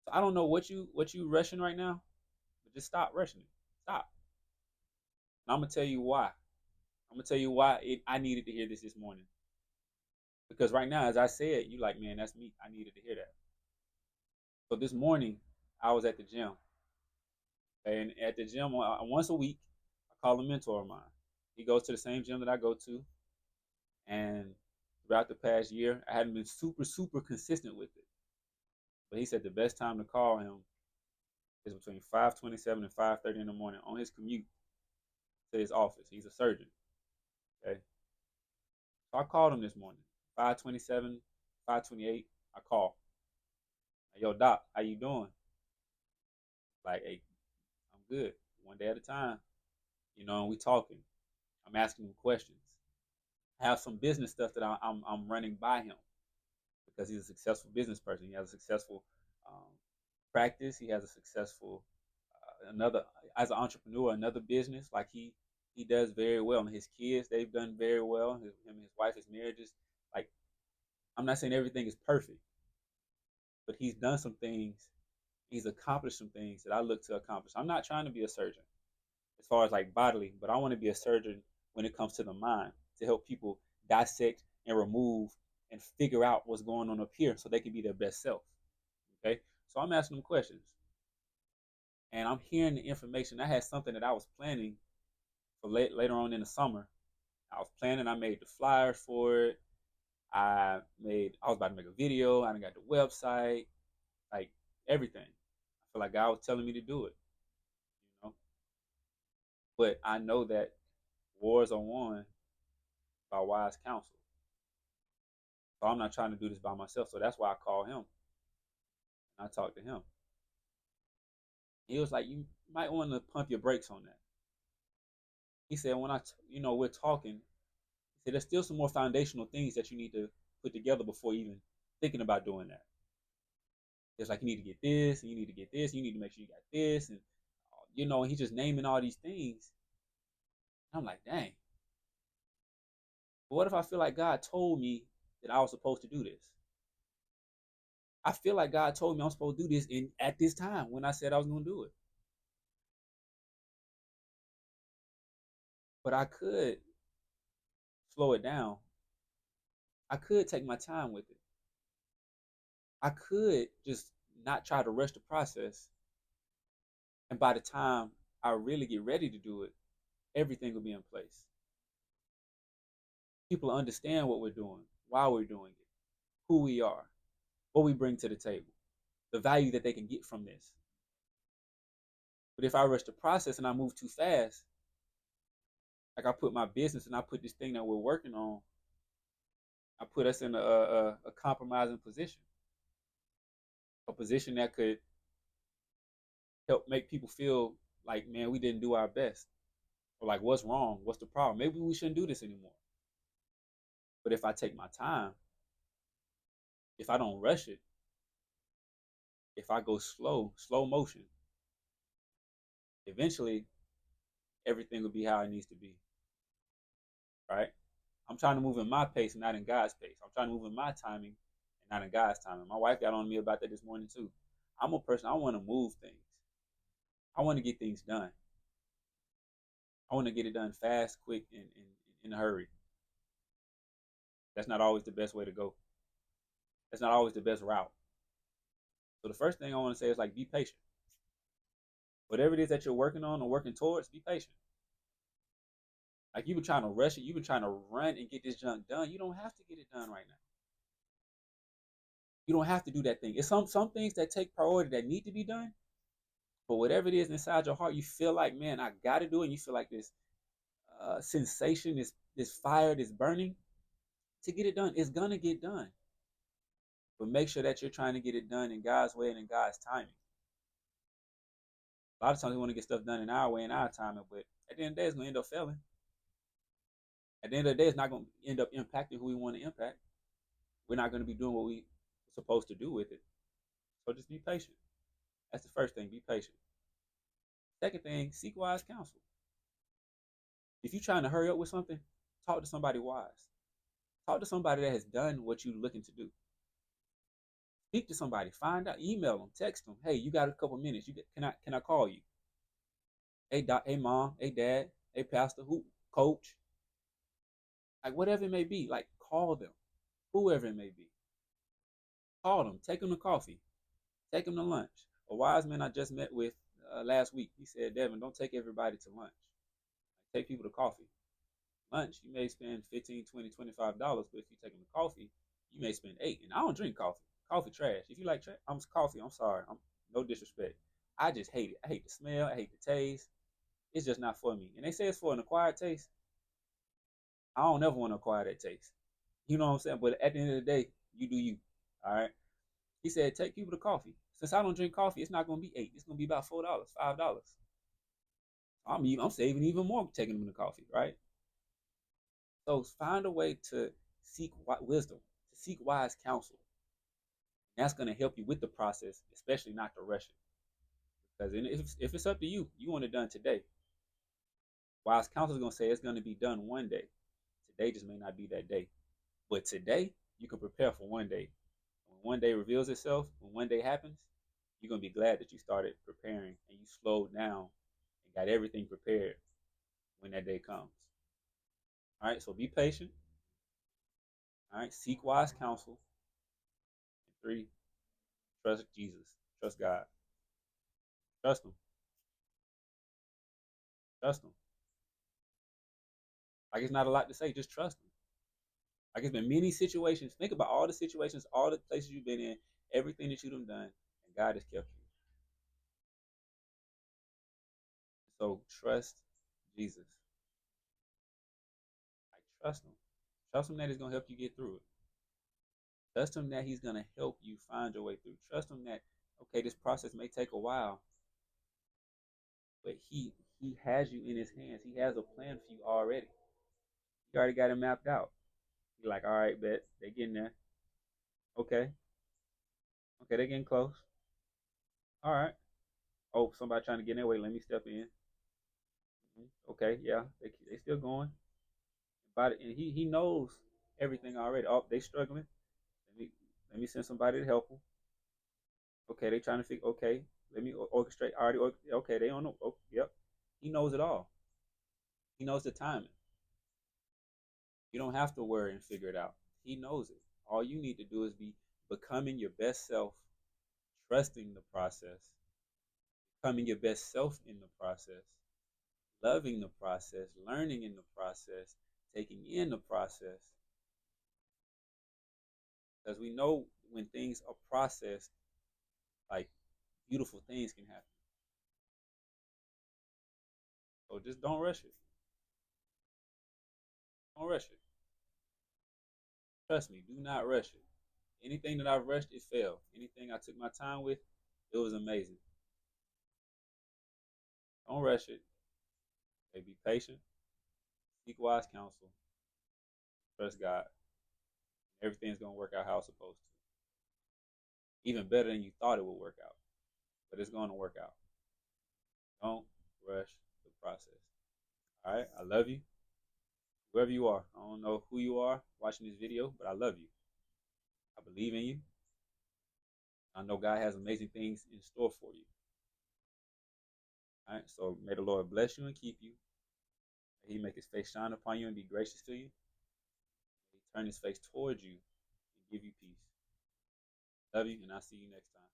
So I don't know what you rushing right now, but just stop rushing it. Stop. And I'm gonna tell you why. I'm gonna tell you why I needed to hear this morning. Because right now, as I said, you like, man, that's me. I needed to hear that. So this morning, I was at the gym, and at the gym once a week, I call a mentor of mine. He goes to the same gym that I go to, and throughout the past year, I hadn't been super consistent with it. But he said the best time to call him is between 5:27 and 5:30 in the morning on his commute to his office. He's a surgeon. Okay, so I called him this morning, 5:27, 5:28. I call, yo, doc, how you doing? Like, hey, I'm good. One day at a time. And we talking. I'm asking him questions. I have some business stuff that I'm running by him because he's a successful business person. He has a successful um, practice. He has a successful another as an entrepreneur, another business. Like he does very well, and his kids they've done very well. Him and his wife, his marriages. Like I'm not saying everything is perfect, but he's done some things. He's accomplished some things that I look to accomplish. I'm not trying to be a surgeon as far as like bodily, but I want to be a surgeon when it comes to the mind to help people dissect and remove and figure out what's going on up here so they can be their best self. Okay. So I'm asking them questions and I'm hearing the information. I had something that I was planning for later on in the summer. I was planning, I made the flyers for it. I was about to make a video. I done got the website, like everything. I feel like God was telling me to do it, you know. But I know that wars are won by wise counsel. So I'm not trying to do this by myself. So that's why I call him and I talk to him. He was like, you might want to pump your brakes on that. He said, we're talking, he said, there's still some more foundational things that you need to put together before even thinking about doing that. It's like, you need to get this, and you need to get this, and you need to make sure you got this. And he's just naming all these things. And I'm like, dang. But what if I feel like God told me that I was supposed to do this? I feel like God told me I'm supposed to do this at this time when I said I was going to do it. But I could slow it down. I could take my time with it. I could just not try to rush the process. And by the time I really get ready to do it, everything will be in place. People understand what we're doing, why we're doing it, who we are, what we bring to the table, the value that they can get from this. But if I rush the process and I move too fast, like I put my business and I put this thing that we're working on, I put us in a compromising position, a position that could help make people feel like, man, we didn't do our best. Or like, what's wrong? What's the problem? Maybe we shouldn't do this anymore. But if I take my time, if I don't rush it, if I go slow motion, eventually everything will be how it needs to be. Right? I'm trying to move in my pace and not in God's pace. I'm trying to move in my timing and not in God's timing. My wife got on me about that this morning too. I'm a person, I want to move things. I want to get things done. I want to get it done fast, quick, and in a hurry. That's not always the best way to go. That's not always the best route. So the first thing I want to say is like be patient. Whatever it is that you're working on or working towards, be patient. Like you've been trying to rush it, you've been trying to run and get this junk done. You don't have to get it done right now. You don't have to do that thing. It's some things that take priority that need to be done. But whatever it is inside your heart, you feel like, man, I got to do it. And you feel like this sensation, this fire, this burning to get it done. It's gonna get done. But make sure that you're trying to get it done in God's way and in God's timing. A lot of times we want to get stuff done in our way and our timing, but at the end of the day, it's gonna end up failing. At the end of the day, it's not gonna end up impacting who we want to impact. We're not gonna be doing what we're supposed to do with it. So just be patient. That's the first thing. Be patient. Second thing, seek wise counsel. If you're trying to hurry up with something, talk to somebody wise. Talk to somebody that has done what you're looking to do. Speak to somebody. Find out. Email them. Text them. Hey, you got a couple minutes? Can I call you? Hey, doc. Hey, mom. Hey, dad. Hey, pastor. Who? Coach. Like whatever it may be. Like call them. Whoever it may be. Call them. Take them to coffee. Take them to lunch. A wise man I just met with last week. He said, Devin, don't take everybody to lunch. Take people to coffee. Lunch, you may spend 15, 20, $25, but if you take them to coffee, you may spend 8. And I don't drink coffee. Coffee trash. If you like coffee, I'm sorry. I'm no disrespect. I just hate it. I hate the smell. I hate the taste. It's just not for me. And they say it's for an acquired taste. I don't ever want to acquire that taste. You know what I'm saying? But at the end of the day, you do you. All right. He said, take people to coffee. Since I don't drink coffee, it's not going to be 8. It's going to be about $4, $5. I'm saving even more taking them to coffee, right? So find a way to seek wisdom, to seek wise counsel. That's going to help you with the process, especially not to rush it. Because if it's up to you, you want it done today. Wise counsel is going to say it's going to be done one day. Today just may not be that day. But today, you can prepare for one day. When one day reveals itself, when one day happens, you're going to be glad that you started preparing and you slowed down and got everything prepared when that day comes. All right, so be patient. All right, seek wise counsel. And 3, trust Jesus, trust God, trust Him, trust Him. Like it's not a lot to say, just trust Him. Like it's been many situations. Think about all the situations, all the places you've been in, everything that you've done, and God has kept you. So trust Jesus. Like trust Him. Trust Him that He's gonna help you get through it. Trust Him that He's gonna help you find your way through. Trust Him that okay, this process may take a while, but He has you in His hands. He has a plan for you already. He already got it mapped out. You're like, all right, bet they getting there. Okay, okay, they getting close. All right. Oh, somebody trying to get in their way. Let me step in. Okay, yeah, they still going. But and he knows everything already. Oh, they struggling. Let me let me send somebody to help them. Okay, they trying to figure. Okay, let me orchestrate. Already. Okay, they don't know. Oh, yep. He knows it all. He knows the timing. You don't have to worry and figure it out. He knows it. All you need to do is be becoming your best self, trusting the process, becoming your best self in the process, loving the process, learning in the process, taking in the process. Because we know when things are processed, like beautiful things can happen. So just don't rush it. Don't rush it. Trust me, do not rush it. Anything that I've rushed, it failed. Anything I took my time with, it was amazing. Don't rush it. Okay, be patient, seek wise counsel, trust God. Everything's gonna work out how it's supposed to. Even better than you thought it would work out. But it's gonna work out. Don't rush the process. All right, I love you. Whoever you are, I don't know who you are watching this video, but I love you. I believe in you. I know God has amazing things in store for you. All right, so may the Lord bless you and keep you. May He make His face shine upon you and be gracious to you. May He turn His face towards you and give you peace. Love you, and I'll see you next time.